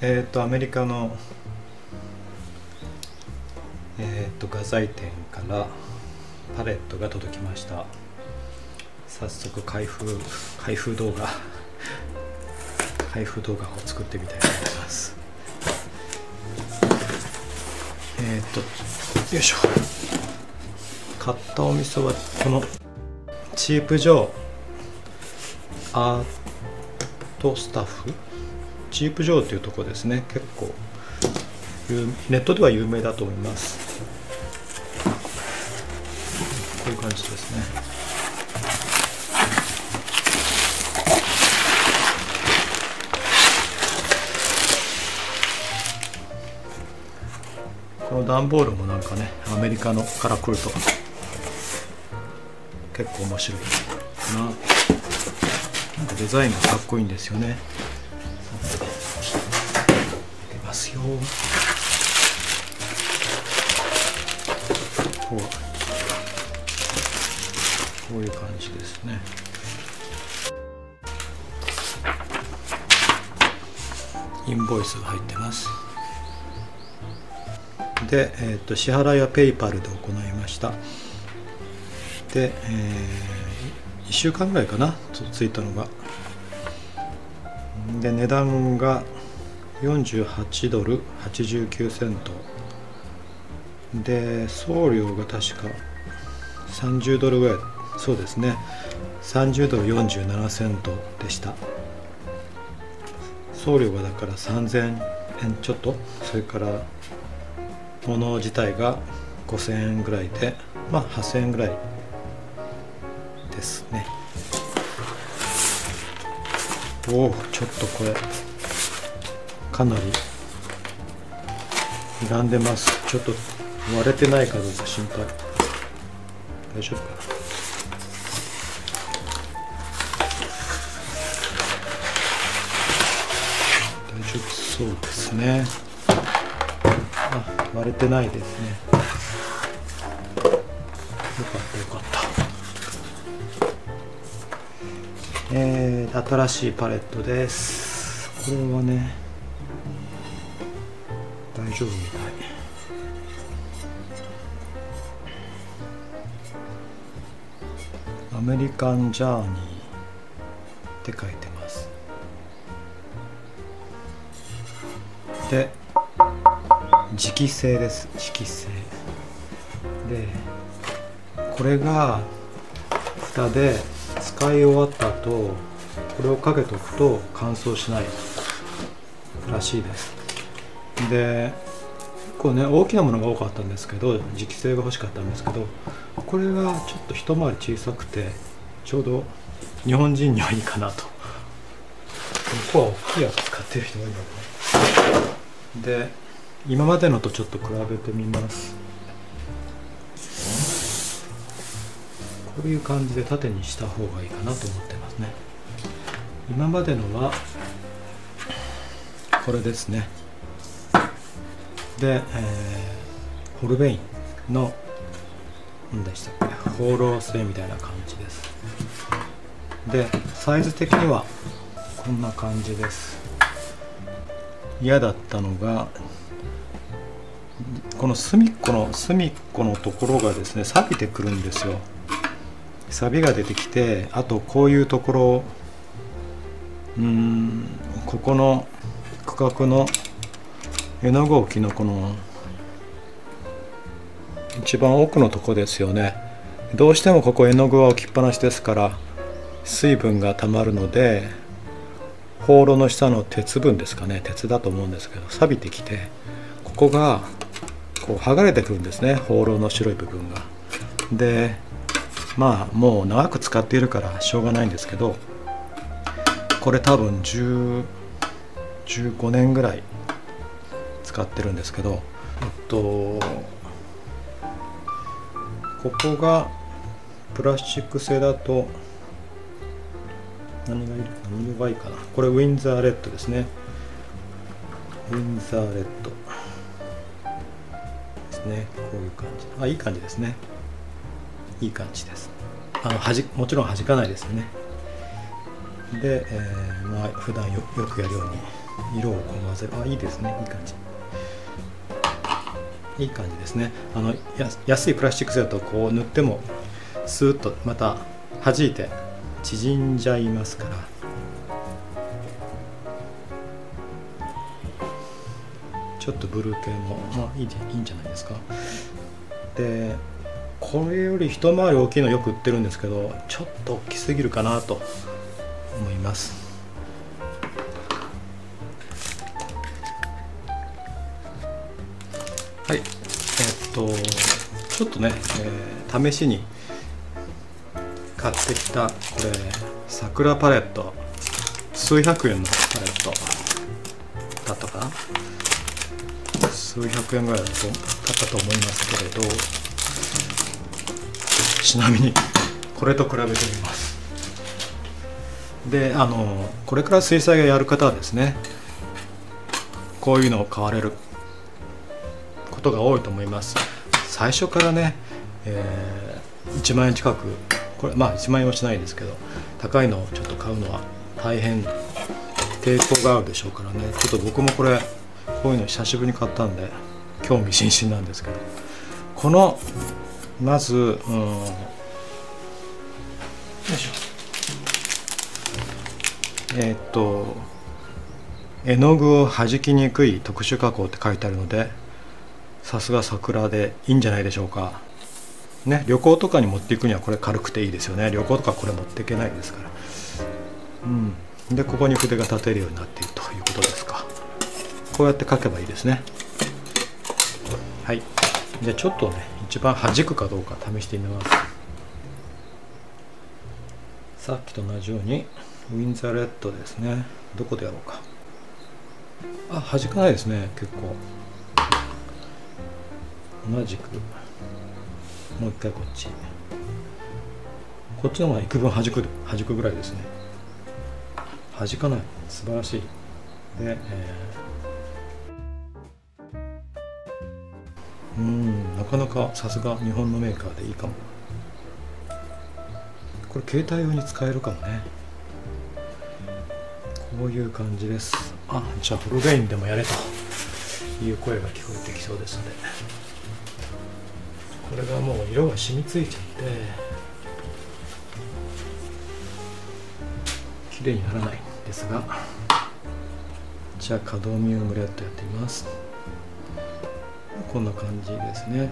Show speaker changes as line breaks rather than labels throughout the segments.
アメリカの画材店からパレットが届きました。早速開封動画を作ってみたいと思います。よいしょ。買ったお店はこのチープジョーアートスタッフ、チープジョーというところですね。結構ネットでは有名だと思います。こういう感じですね。この段ボールもなんかね、アメリカのから来ると結構面白いな。なんかデザインがかっこいいんですよね。出ますよ。こういう感じですね。インボイスが入ってます。で、支払いはペイパルで行いました。で、1週間ぐらいかな、ついたのが。で、値段が48ドル89セントで、送料が確か30ドルぐらい、そうですね、30ドル47セントでした。送料がだから3000円ちょっと、それから物自体が5000円ぐらいで、まあ8000円ぐらいですね。おお、ちょっとこれかなり傷んでます。ちょっと割れてないかどうか心配。大丈夫かな。大丈夫そうですね。あ、割れてないですね。よかったよかった。新しいパレットです。これはね、大丈夫みたい。アメリカンジャーニーって書いてます。で、磁気製です。磁気製で、これが蓋で、使い終わった後これをかけとくと乾燥しないらしいです。で、こうね、大きなものが多かったんですけど、磁気製が欲しかったんですけど、これがちょっと一回り小さくてちょうど日本人にはいいかなと。ここは大きいやつ使ってる人もいるので、で今までのとちょっと比べてみます。こういう感じで縦にした方がいいかなと思ってますね。今までのはこれですね。で、ホルベインの何でしたっけ、放浪製みたいな感じです。で、サイズ的にはこんな感じです。嫌だったのがこの隅っこのところがですね、錆びてくるんですよ。錆びが出てきて、あとこういうところ、ここの区画の絵の具置きのこの一番奥のとこですよね。どうしてもここ絵の具は置きっぱなしですから水分がたまるので、ホーロの下の鉄分ですかね、鉄だと思うんですけど、錆びてきてここがこう剥がれてくるんですね、ホーロの白い部分が。で、まあもう長く使っているからしょうがないんですけど、これ多分15年ぐらい使ってるんですけど、ここがプラスチック製だと何がいいかな。これウィンザーレッドですね。ウィンザーレッドですね。こういう感じ。あ、いい感じですね。いい感じです。もちろん弾かないですよね。で、まあ普段よくやるように色をこう混ぜる。あ、いいですね、いい感じ、いい感じですね。安いプラスチック製だとこう塗ってもスーッとまた弾いて縮んじゃいますから、ちょっとブルー系もまあいいんじゃないですか。でこれより一回り大きいのよく売ってるんですけど、ちょっと大きすぎるかなと思います。はい、ちょっとね、試しに買ってきたこれ桜パレット、数百円のパレットだったかな、数百円ぐらいだったと思いますけれど、ちなみにこれと比べてみます。でこれから水彩画やる方はですね、こういうのを買われることが多いと思います。最初からね、1万円近く、これまあ1万円はしないですけど、高いのをちょっと買うのは大変抵抗があるでしょうからね。ちょっと僕もこういうの久しぶりに買ったんで興味津々なんですけど、このまずよいしょ、絵の具を弾きにくい特殊加工って書いてあるので、さすが桜でいいんじゃないでしょうかね。旅行とかに持っていくにはこれ軽くていいですよね。旅行とかこれ持っていけないですから。でここに筆が立てるようになっているということですか。こうやって描けばいいですね。はい、じゃあちょっとね、一番弾くかどうか試してみます。さっきと同じようにウィンザレッドですね。どこでやろうか。あ、弾かないですね。結構同じくもう一回こっちの方が幾分弾くぐらいですね。弾かない、素晴らしい。で、なかなかさすが日本のメーカーでいいかも。これ携帯用に使えるかもね。こういう感じです。あ、じゃあフルレインでもやれという声が聞こえてきそうですので、これがもう色が染みついちゃって綺麗にならないんですが、じゃあカドミウムレッドやってみます。こんな感じですね。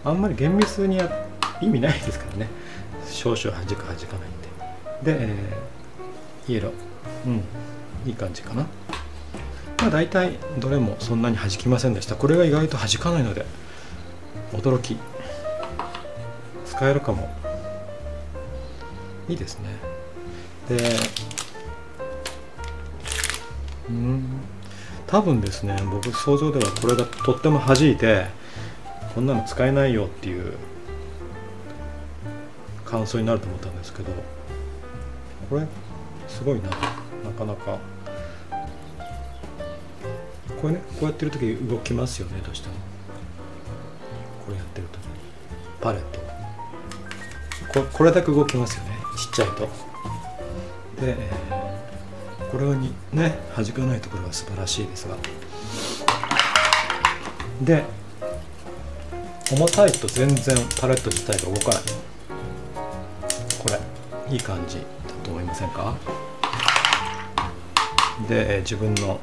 あんまり厳密に意味ないですからね。少々弾く弾かないんで。で、イエロー、いい感じかな。まあ大体どれもそんなに弾きませんでした。これが意外と弾かないので驚き。使えるかも。いいですね。で、多分ですね、僕想像ではこれがとっても弾いてこんなの使えないよっていう感想になると思ったんですけど、これすごいな、なかなかこれね、こうやってる時動きますよね。どうしてもこれやってる時パレットこれだけ動きますよね、ちっちゃいと。で、これにね弾かないところが素晴らしいですが、で重たいと全然パレット自体が動かない。これいい感じだと思いませんか。で、自分の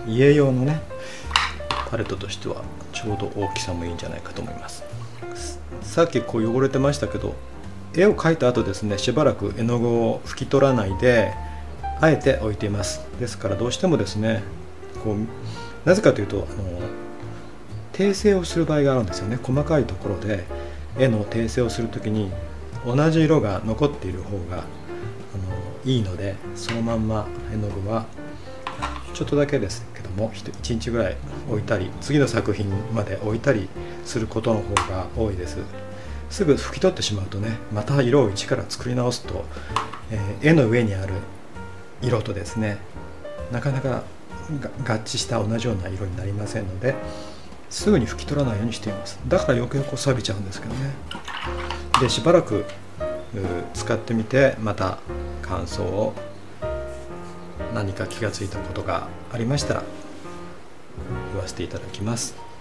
家用のねパレットとしてはちょうど大きさもいいんじゃないかと思います。さっきこう汚れてましたけど、絵を描いた後ですね、しばらく絵の具を拭き取らないであえて置いています。ですからどうしてもですね、なぜかというと訂正をする場合があるんですよね。細かいところで絵の訂正をするときに同じ色が残っている方がいいので、そのまんま絵の具はちょっとだけですけども1日ぐらい置いたり、次の作品まで置いたりすることの方が多いです。すぐ拭き取ってしまうとね、また色を一から作り直すと、絵の上にある色とですねなかなか合致した同じような色になりませんので、すぐに拭き取らないようにしています。だから余計こう錆びちゃうんですけどね。でしばらく使ってみてまた感想を何か気がついたことがありましたら言わせていただきます。